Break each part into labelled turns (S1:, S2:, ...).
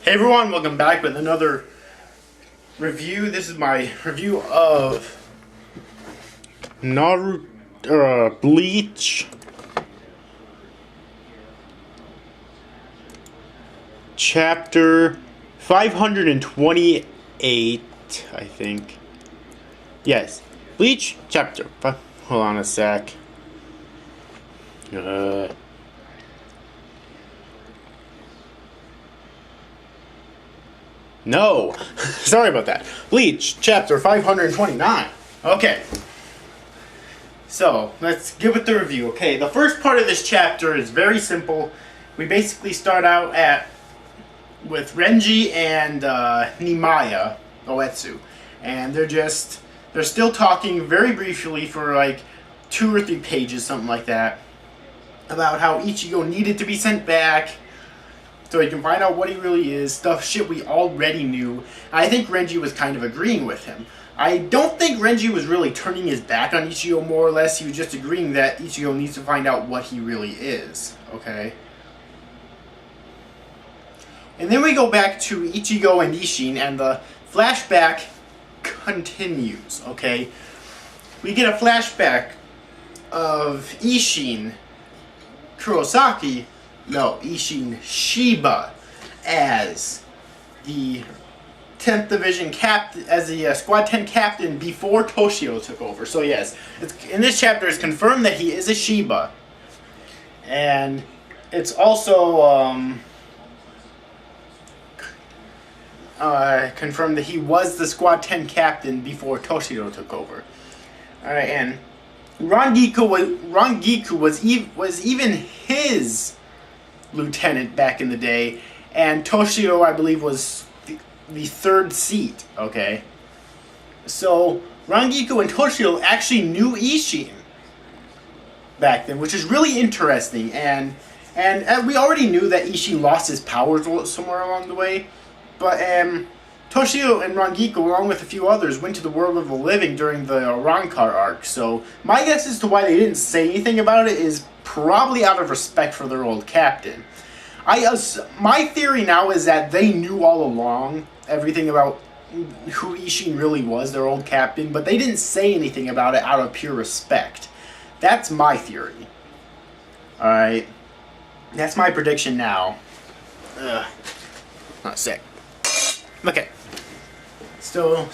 S1: Hey everyone, welcome back with another review. This is my review of Bleach chapter 528, I think. Yes, Bleach chapter. Hold on a sec. No, sorry about that. Bleach, chapter 529. Okay, so let's give it the review. Okay, the first part of this chapter is very simple. We basically start out with Renji and Nimaya Oetsu, and they're still talking very briefly for like 2 or 3 pages, something like that, about how Ichigo needed to be sent back so he can find out what he really is, shit we already knew. I think Renji was kind of agreeing with him. I don't think Renji was really turning his back on Ichigo, more or less. He was just agreeing that Ichigo needs to find out what he really is, okay? And then we go back to Ichigo and Ishin, and the flashback continues, okay? We get a flashback of Ishin Ishin Shiba as the 10th Division captain, as the Squad 10 captain before Toshio took over. So yes, in this chapter it's confirmed that he is a Shiba. And it's also confirmed that he was the Squad 10 captain before Toshio took over. Alright, and Rangiku was even his lieutenant back in the day, and Toshio, I believe, was the 3rd seat, okay? So, Rangiku and Toshio actually knew Ishin back then, which is really interesting, and we already knew that Ishin lost his powers somewhere along the way, but Toshio and Rangiku, along with a few others, went to the world of the living during the Rancor arc, so my guess as to why they didn't say anything about it is probably out of respect for their old captain. My theory now is that they knew all along everything about who Ishin really was, their old captain, but they didn't say anything about it out of pure respect. That's my theory. Alright. That's my prediction now. Not sick. Okay. So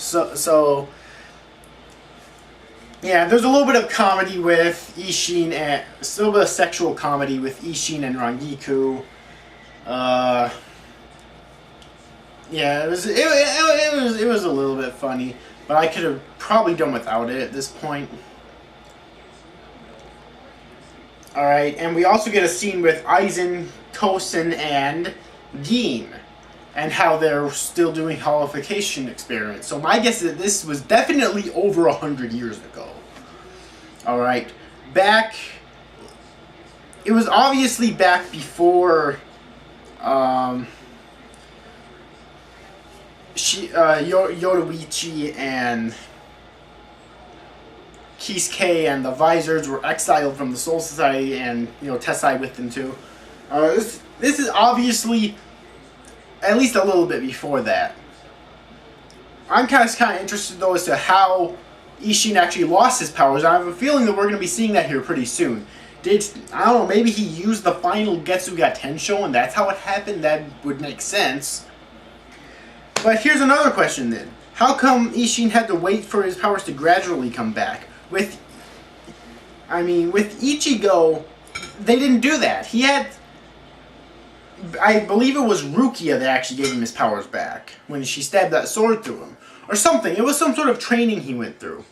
S1: yeah, there's a little bit of comedy with Ishin, and still a bit of sexual comedy with Ishin and Rangiku. Yeah, it was a little bit funny, but I could have probably done without it at this point. All right, and we also get a scene with Aizen, Tosen, and Gin, and how they're still doing holification experiments. So my guess is that this was definitely over 100 years ago. Alright, it was obviously back before Yoruichi and Kisuke and the Visors were exiled from the Soul Society, and, Tessai with them too. This is obviously at least a little bit before that. I'm kind of interested, though, as to how Ishin actually lost his powers. I have a feeling that we're going to be seeing that here pretty soon. I don't know, maybe he used the final Getsuga Tensho and that's how it happened? That would make sense. But here's another question then. How come Ishin had to wait for his powers to gradually come back? With Ichigo, they didn't do that. I believe it was Rukia that actually gave him his powers back when she stabbed that sword through him. Or something. It was some sort of training he went through.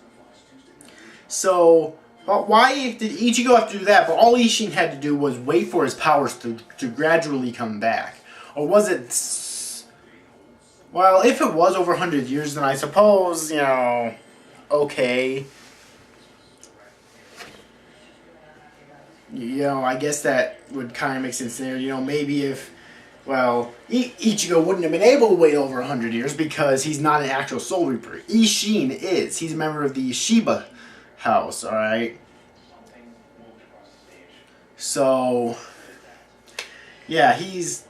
S1: So, but why did Ichigo have to do that? But all Ishin had to do was wait for his powers to gradually come back. Or was it... Well, if it was over 100 years, then I suppose, okay. I guess that would kind of make sense there. Maybe if... Well, Ichigo wouldn't have been able to wait over 100 years because he's not an actual Soul Reaper. Ishin is. He's a member of the Shiba house, alright? So, yeah, he's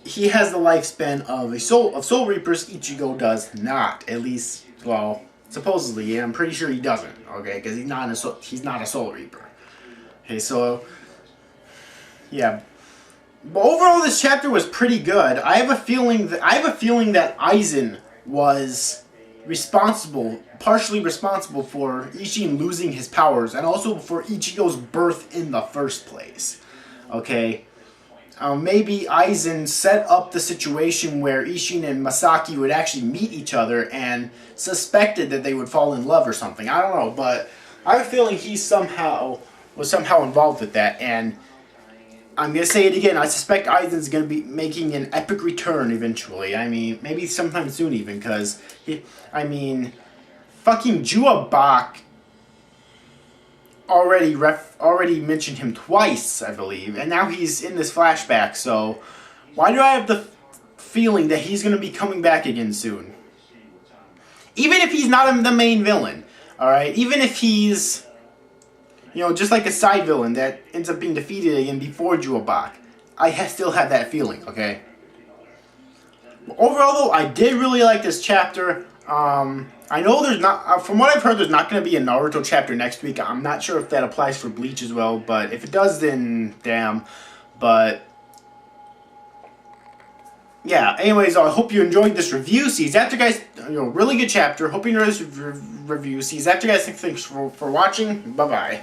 S1: he has the lifespan of Soul Reapers. Ichigo does not. At least, well, supposedly. I'm pretty sure he doesn't. Okay, because he's not a Soul Reaper. Okay, so yeah. But overall, this chapter was pretty good. I have a feeling that Aizen was partially responsible for Isshin losing his powers, and also for Ichigo's birth in the first place. Okay, maybe Aizen set up the situation where Isshin and Masaki would actually meet each other and suspected that they would fall in love or something. I don't know, but I have a feeling he was somehow involved with that, and I'm going to say it again, I suspect Aizen's going to be making an epic return eventually. I mean, maybe sometime soon even, because, fucking Jua Bak already mentioned him twice, I believe, and now he's in this flashback, so why do I have the feeling that he's going to be coming back again soon? Even if he's not the main villain, alright? Even if he's, just like a side villain that ends up being defeated again before Jua Bak, I still have that feeling, okay? Overall, though, I did really like this chapter. I know there's not, from what I've heard, there's not going to be a Naruto chapter next week. I'm not sure if that applies for Bleach as well, but if it does, then damn. But yeah, anyways, I hope you enjoyed this review. See you after, guys. Really good chapter. Hope you enjoyed this review. See you after, guys. Thanks for watching. Bye-bye.